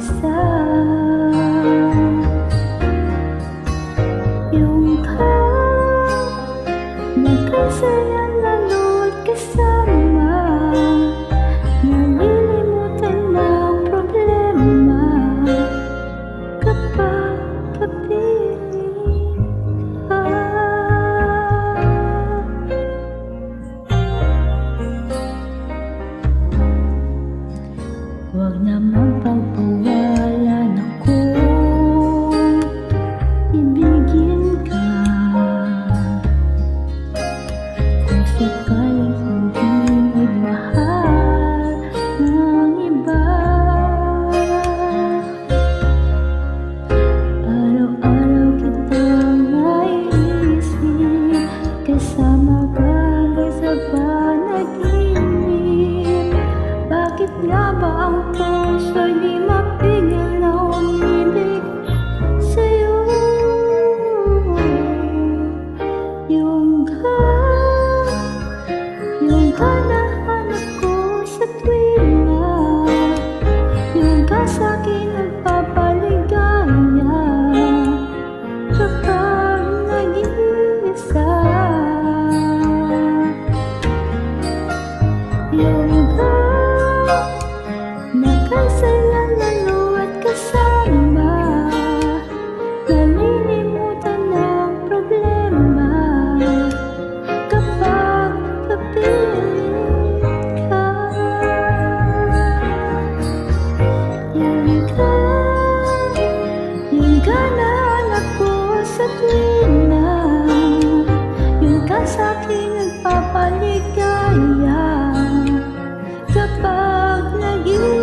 isa. Yung ka nagkasaya lalo't kasama, nalilimutan ng problema kapag kapiling ka. Huwag naman pagpawalan akong ibigin ka. Kung sakaling hindi magmahal ng iba, araw-araw kitang naiisip, kasama ka sa panaginip. Bakit nga ba ang puso'y di mapigil na umibig sa'yo? Yung ka na hanap ko sa tuwina, yung ka sa'kin nagpapaligaya kapag nag-iisa. Yung ka nakasaya lalo at kasama, nalilimutan ng problema kapag kapiling ka. Yung ka na hanap ko sa tuwina, yung ka sa'kin nagpapaligaya kapag nag-iisa.